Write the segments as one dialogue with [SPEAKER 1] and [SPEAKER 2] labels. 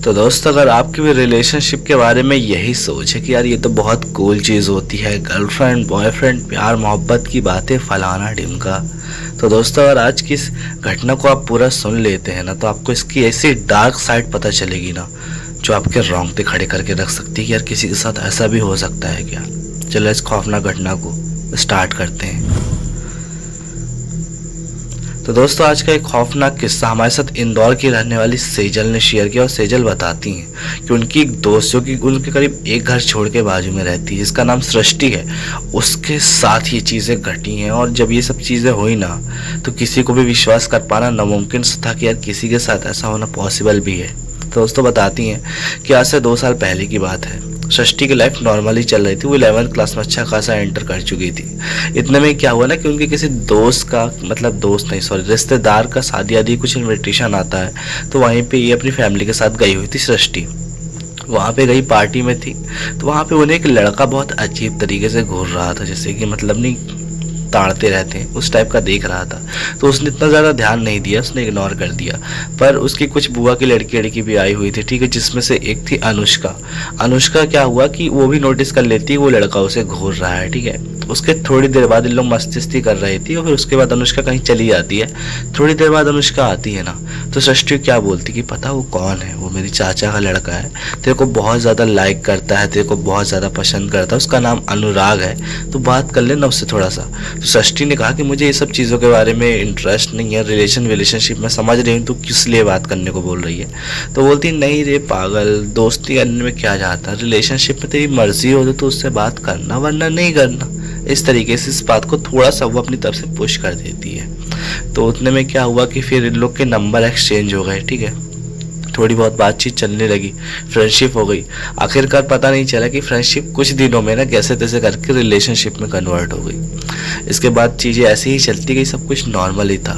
[SPEAKER 1] तो दोस्त, अगर आपकी भी रिलेशनशिप के बारे में यही सोच है कि यार ये तो बहुत कूल चीज़ होती है, गर्लफ्रेंड बॉयफ्रेंड प्यार मोहब्बत की बातें फलाना ढिमका, तो दोस्तों अगर आज की इस घटना को आप पूरा सुन लेते हैं ना, तो आपको इसकी ऐसी डार्क साइड पता चलेगी ना जो आपके रोंगटे खड़े करके रख सकती है कि यार किसी के साथ ऐसा भी हो सकता है क्या। चलो इस खौफनाक घटना को स्टार्ट करते हैं। तो दोस्तों, आज का एक खौफनाक किस्सा हमारे साथ इंदौर की रहने वाली सेजल ने शेयर किया। और सेजल बताती हैं कि उनकी एक दोस्त जो कि उनके करीब एक घर छोड़ के बाजू में रहती है, जिसका नाम सृष्टि है, उसके साथ ये चीज़ें घटी हैं। और जब ये सब चीज़ें हुई ना, तो किसी को भी विश्वास कर पाना नामुमकिन था कि यार किसी के साथ ऐसा होना पॉसिबल भी है। तो दोस्तों बताती हैं कि आज से 2 साल पहले की बात है। सृष्टि की लाइफ नॉर्मली चल रही थी। वो 11th क्लास में अच्छा खासा एंटर कर चुकी थी। इतने में क्या हुआ ना कि उनके किसी दोस्त का, मतलब दोस्त नहीं सॉरी रिश्तेदार का शादी आदि कुछ इन्विटेशन आता है। तो वहीं पे ये अपनी फैमिली के साथ गई हुई थी सृष्टि। वहाँ पे गई, पार्टी में थी। तो वहाँ पे उन्हें एक लड़का बहुत अजीब तरीके से घूर रहा था, जैसे कि मतलब नहीं ताड़ते रहते हैं उस टाइप का दिख रहा था। तो उसने इतना ज़्यादा ध्यान नहीं दिया, उसने इग्नोर कर दिया। पर उसकी कुछ बुआ की लड़की भी आई हुई थी, ठीक है, जिसमें से एक थी अनुष्का। अनुष्का क्या हुआ कि वो भी नोटिस कर लेती है वो लड़का उसे घूर रहा है, ठीक है। उसके थोड़ी देर बाद इन लोग मस्ती कर रही थी और फिर उसके बाद अनुष्का कहीं चली जाती है। थोड़ी देर बाद अनुष्का आती है ना, तो सृष्टि क्या बोलती कि पता वो कौन है, वो मेरी चाचा का लड़का है, तेरे को बहुत ज़्यादा लाइक करता है, तेरे को बहुत ज़्यादा पसंद करता है, उसका नाम अनुराग है, तो बात कर लेना उससे थोड़ा सा। तो सृष्टि ने कहा कि मुझे ये सब चीज़ों के बारे में इंटरेस्ट नहीं है, रिलेशनशिप में समझ रही हूँ, तो किस लिए बात करने को बोल रही है। तो बोलती नहीं रे पागल, दोस्ती करने में क्या जाता है, रिलेशनशिप में तेरी मर्जी हो तो उससे बात करना, वरना नहीं करना। इस तरीके से इस बात को थोड़ा सा वो अपनी तरफ से पुश कर देती है। तो उतने में क्या हुआ कि फिर इन लोग के नंबर एक्सचेंज हो गए, ठीक है। थोड़ी बहुत बातचीत चलने लगी, फ्रेंडशिप हो गई। आखिरकार पता नहीं चला कि फ्रेंडशिप कुछ दिनों में ना कैसे तैसे करके रिलेशनशिप में कन्वर्ट हो गई। इसके बाद चीज़ें ऐसे ही चलती गई, सब कुछ नॉर्मल ही था।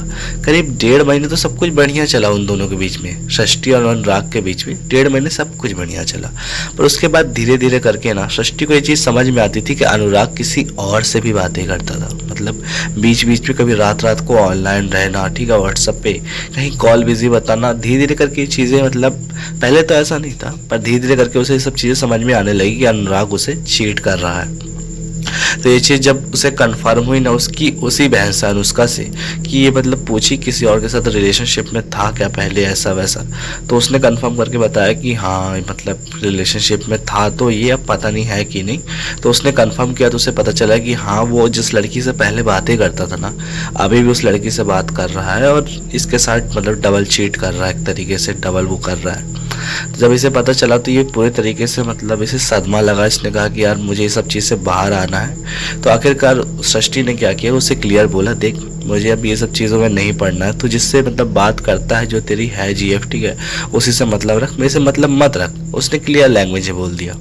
[SPEAKER 1] करीब 1.5 महीने तो सब कुछ बढ़िया चला उन दोनों के बीच में, सृष्टि और अनुराग के बीच में 1.5 महीने सब कुछ बढ़िया चला। पर उसके बाद धीरे धीरे करके ना सृष्टि को ये चीज़ समझ में आती थी कि अनुराग किसी और से भी बातें करता था। मतलब बीच बीच में कभी रात रात को ऑनलाइन रहना, ठीक है, व्हाट्सएप पे कहीं कॉल बिजी बताना। धीरे धीरे करके ये चीज़ें, मतलब पहले तो ऐसा नहीं था, पर धीरे धीरे करके उसे ये सब चीज़ें समझ में आने लगी कि अनुराग उसे चीट कर रहा है। तो ये चीज़ जब उसे कंफर्म हुई ना उसकी उसी बहन से, अनुष्का से, कि ये मतलब पूछी किसी और के साथ रिलेशनशिप में था क्या पहले ऐसा वैसा, तो उसने कंफर्म करके बताया कि हाँ मतलब रिलेशनशिप में था, तो ये अब पता नहीं है कि नहीं। तो उसने कंफर्म किया तो उसे पता चला कि हाँ वो जिस लड़की से पहले बातें करता था ना, अभी भी उस लड़की से बात कर रहा है और इसके साथ मतलब डबल चीट कर रहा है, एक तरीके से डबल वो कर रहा है। तो जब इसे पता चला तो ये पूरे तरीके से मतलब इसे सदमा लगा। इसने कहा कि यार मुझे ये सब चीज़ से बाहर आना है। तो आखिरकार सृष्टि ने क्या किया, उसे क्लियर बोला, देख मुझे अब ये सब चीज़ों में नहीं पड़ना है, तो जिससे मतलब बात करता है जो तेरी है GF, ठीक है, उसी से मतलब रख, मेरे से मतलब मत रख। उसने क्लियर लैंग्वेज में बोल दिया।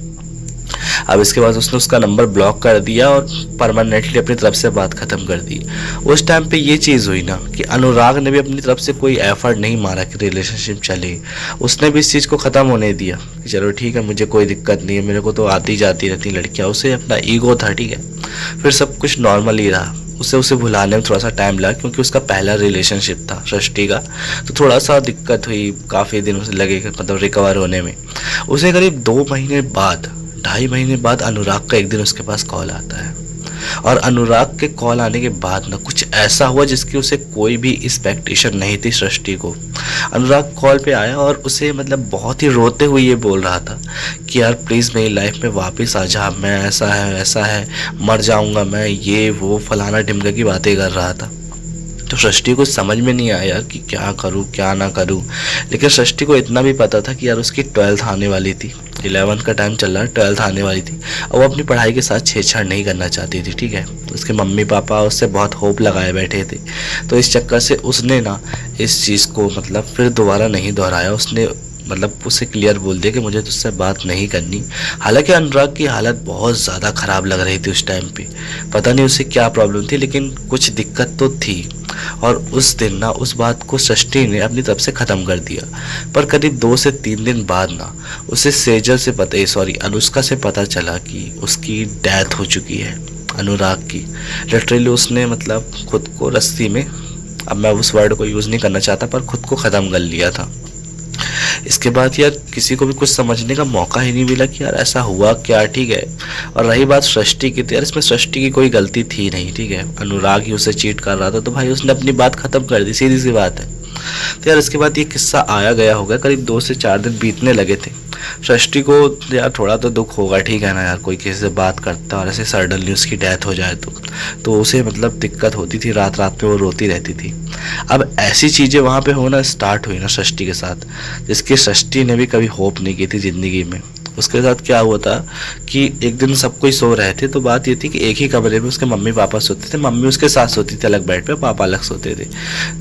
[SPEAKER 1] अब इसके बाद उसने उसका नंबर ब्लॉक कर दिया और परमानेंटली अपनी तरफ से बात ख़त्म कर दी। उस टाइम पे ये चीज़ हुई ना कि अनुराग ने भी अपनी तरफ से कोई एफर्ट नहीं मारा कि रिलेशनशिप चले। उसने भी इस चीज़ को ख़त्म होने दिया कि चलो ठीक है, मुझे कोई दिक्कत नहीं है, मेरे को तो आती जाती रहती लड़कियाँ। उसे अपना ईगो था, ठीक है। फिर सब कुछ नॉर्मल ही रहा। उसे भुलाने में थोड़ा सा टाइम लगा क्योंकि उसका पहला रिलेशनशिप था सृष्टि का, तो थोड़ा सा दिक्कत हुई, काफ़ी दिन उसे लगे मतलब रिकवर होने में। उसे करीब 2 महीने बाद, 2.5 महीने बाद अनुराग का एक दिन उसके पास कॉल आता है। और अनुराग के कॉल आने के बाद ना कुछ ऐसा हुआ जिसकी उसे कोई भी एक्सपेक्टेशन नहीं थी सृष्टि को। अनुराग कॉल पे आया और उसे मतलब बहुत ही रोते हुए ये बोल रहा था कि यार प्लीज़ मेरी लाइफ में वापस आ जा, मैं ऐसा है वैसा है, मर जाऊंगा मैं, ये वो फलाना ढिमका की बातें कर रहा था। तो सृष्टि को समझ में नहीं आया यार कि क्या करूं क्या ना करूं। लेकिन सृष्टि को इतना भी पता था कि यार उसकी 12th आने वाली थी, 11th का टाइम चल रहा है, 12th आने वाली थी। और वो अपनी पढ़ाई के साथ छेड़छाड़ नहीं करना चाहती थी, ठीक है। उसके मम्मी पापा उससे बहुत होप लगाए बैठे थे। तो इस चक्कर से उसने ना इस चीज़ को मतलब फिर दोबारा नहीं दोहराया। उसने मतलब उसे क्लियर बोल दिया कि मुझे तुझसे बात नहीं करनी। हालांकि अनुराग की हालत बहुत ज़्यादा ख़राब लग रही थी उस टाइम पे, पता नहीं उसे क्या प्रॉब्लम थी, लेकिन कुछ दिक्कत तो थी। और उस दिन ना उस बात को सृष्टि ने अपनी तरफ से ख़त्म कर दिया। पर करीब 2 से 3 दिन बाद ना उसे सेजल से अनुष्का से पता चला कि उसकी डेथ हो चुकी है, अनुराग की। लिटरली उसने मतलब खुद को रस्सी में, अब मैं उस वर्ड को यूज़ नहीं करना चाहता, पर खुद को ख़त्म कर लिया था। इसके बाद यार किसी को भी कुछ समझने का मौका ही नहीं मिला कि यार ऐसा हुआ क्या, ठीक है। और रही बात सृष्टि की, तो यार इसमें सृष्टि की कोई गलती थी नहीं, ठीक है। अनुराग ही उसे चीट कर रहा था, तो भाई उसने अपनी बात खत्म कर दी, सीधी सी बात है। तो यार इसके बाद ये किस्सा आया गया होगा, करीब 2 से 4 दिन बीतने लगे थे। सृष्टि को यार थोड़ा तो दुख होगा, ठीक है ना यार, कोई किसी से बात करता और ऐसे सडनली उसकी डेथ हो जाए तो उसे मतलब दिक्कत होती थी, रात रात में वो रोती रहती थी। अब ऐसी चीज़ें वहाँ पे होना स्टार्ट हुई ना सृष्टि के साथ, जिसकी सृष्टि ने भी कभी होप नहीं की थी ज़िंदगी में। उसके साथ क्या हुआ था कि एक दिन सब कोई सो रहे थे, तो बात ये थी कि एक ही कमरे में उसके मम्मी पापा सोते थे। मम्मी उसके साथ सोती थी अलग बेड पे, पापा अलग सोते थे।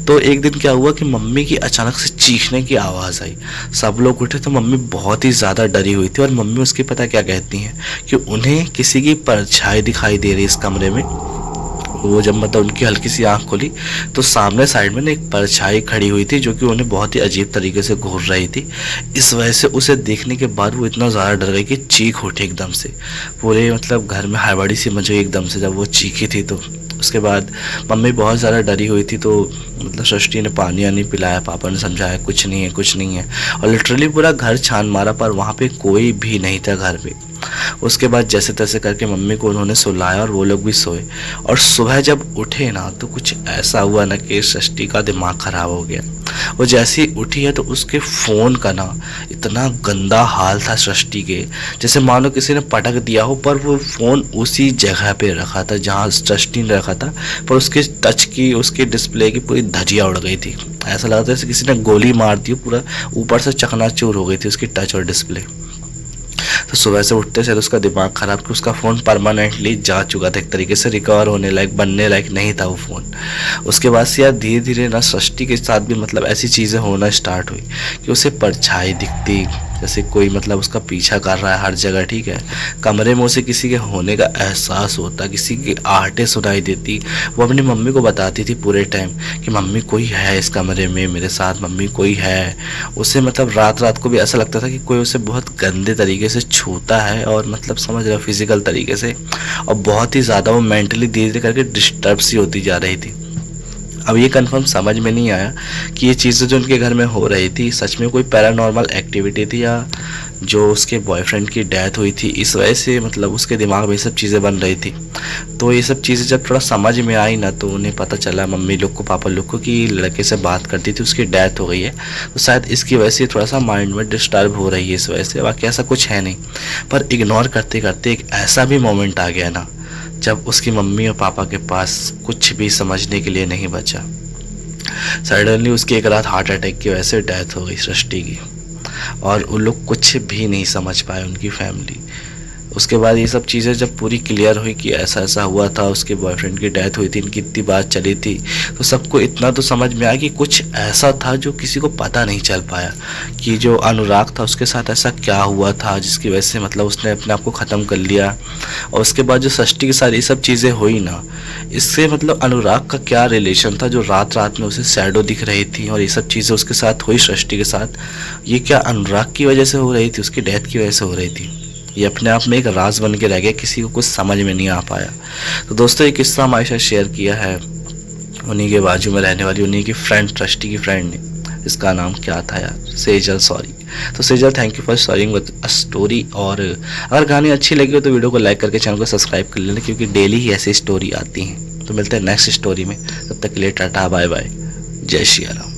[SPEAKER 1] तो एक दिन क्या हुआ कि मम्मी की अचानक से चीखने की आवाज़ आई। सब लोग उठे तो मम्मी बहुत ही ज़्यादा डरी हुई थी, और मम्मी उसकी पता क्या कहती हैं कि उन्हें किसी की परछाई दिखाई दे रही इस कमरे में। वो जब मतलब उनकी हल्की सी आंख खोली तो सामने साइड में ना एक परछाई खड़ी हुई थी, जो कि उन्हें बहुत ही अजीब तरीके से घूर रही थी। इस वजह से उसे देखने के बाद वो इतना ज़्यादा डर गई कि चीख उठी एकदम से। पूरे मतलब घर में हड़बड़ी सी मची एकदम से जब वो चीखी थी। तो उसके बाद मम्मी बहुत ज़्यादा डरी हुई थी, तो मतलब सृष्टि ने पानी वानी पिलाया, पापा ने समझाया कुछ नहीं है कुछ नहीं है, और लिटरली पूरा घर छान मारा पर वहाँ पे कोई भी नहीं था घर पे। उसके बाद जैसे तैसे करके मम्मी को उन्होंने सुलाया और वो लोग भी सोए। और सुबह जब उठे ना तो कुछ ऐसा हुआ ना कि सृष्टि का दिमाग ख़राब हो गया। वो जैसे ही उठी है तो उसके फ़ोन का ना इतना गंदा हाल था सृष्टि के, जैसे मानो किसी ने पटक दिया हो, पर वो फ़ोन उसी जगह पे रखा था जहाँ सृष्टि ने रखा था, पर उसके टच की उसके डिस्प्ले की पूरी धजिया उड़ गई थी। ऐसा लगा था जैसे किसी ने गोली मार दी, पूरा ऊपर से चकनाचूर हो गई थी उसकी टच और डिस्प्ले। तो सुबह से उठते से तो उसका दिमाग ख़राब कि उसका फ़ोन परमानेंटली जा चुका था, एक तरीके से रिकवर होने लायक बनने लायक नहीं था वो फ़ोन। उसके बाद से यार धीरे धीरे ना सृष्टि के साथ भी मतलब ऐसी चीज़ें होना स्टार्ट हुई कि उसे परछाई दिखती, जैसे कोई मतलब उसका पीछा कर रहा है हर जगह, ठीक है। कमरे में उसे किसी के होने का एहसास होता, किसी की आहटें सुनाई देती। वो अपनी मम्मी को बताती थी पूरे टाइम कि मम्मी कोई है इस कमरे में मेरे साथ, मम्मी कोई है। उसे मतलब रात रात को भी ऐसा लगता था कि कोई उसे बहुत गंदे तरीके से छूता है, और मतलब समझ रहा फिजिकल तरीके से, और बहुत ही ज़्यादा वो मेंटली धीरे धीरे करके डिस्टर्ब सी होती जा रही थी। अब ये कंफर्म समझ में नहीं आया कि ये चीज़ें जो उनके घर में हो रही थी सच में कोई पैरानॉर्मल एक्टिविटी थी, या जो उसके बॉयफ्रेंड की डेथ हुई थी इस वजह से मतलब उसके दिमाग में ये सब चीज़ें बन रही थी। तो ये सब चीज़ें जब थोड़ा समझ में आई ना, तो उन्हें पता चला मम्मी लोग को, पापा लोग को, कि लड़के से बात करती थी उसकी डेथ हो गई है। तो शायद इसकी वजह से थोड़ा सा माइंड में डिस्टर्ब हो रही है इस वजह से, बाकी ऐसा कुछ है नहीं। पर इग्नोर करते करते एक ऐसा भी मोमेंट आ गया ना जब उसकी मम्मी और पापा के पास कुछ भी समझने के लिए नहीं बचा। सडनली उसकी एक रात हार्ट अटैक की वजह से डेथ हो गई सृष्टि की, और उन लोग कुछ भी नहीं समझ पाए, उनकी फैमिली। उसके बाद ये सब चीज़ें जब पूरी क्लियर हुई कि ऐसा ऐसा हुआ था, उसके बॉयफ्रेंड की डेथ हुई थी, इनकी इतनी बात चली थी, तो सबको इतना तो समझ में आया कि कुछ ऐसा था जो किसी को पता नहीं चल पाया कि जो अनुराग था उसके साथ ऐसा क्या हुआ था जिसकी वजह से मतलब उसने अपने आप को ख़त्म कर लिया। और उसके बाद जो सृष्टि के साथ ये सब चीज़ें हुई ना, इससे मतलब अनुराग का क्या रिलेशन था जो रात रात में उसे शैडो दिख रही थी, और ये सब चीज़ें उसके साथ हुई सृष्टि के साथ, ये क्या अनुराग की वजह से हो रही थी, उसकी डेथ की वजह से हो रही थी। ये अपने आप में एक राज बन के रह गया, किसी को कुछ समझ में नहीं आ पाया। तो दोस्तों ये किस्सा हमारे साथ शेयर किया है उन्हीं के बाजू में रहने वाली उन्हीं की फ्रेंड, सृष्टि की फ्रेंड ने। इसका नाम क्या था यार, सेजल, सॉरी। तो Sejal thank you for sharing with a story. और अगर गाने अच्छी लगी हो तो वीडियो को लाइक करके चैनल को सब्सक्राइब कर लेना, क्योंकि डेली ही ऐसी स्टोरी आती हैं। तो मिलते हैं नेक्स्ट स्टोरी में, तब तक के लिए टाटा बाय बाय, जय श्री राम।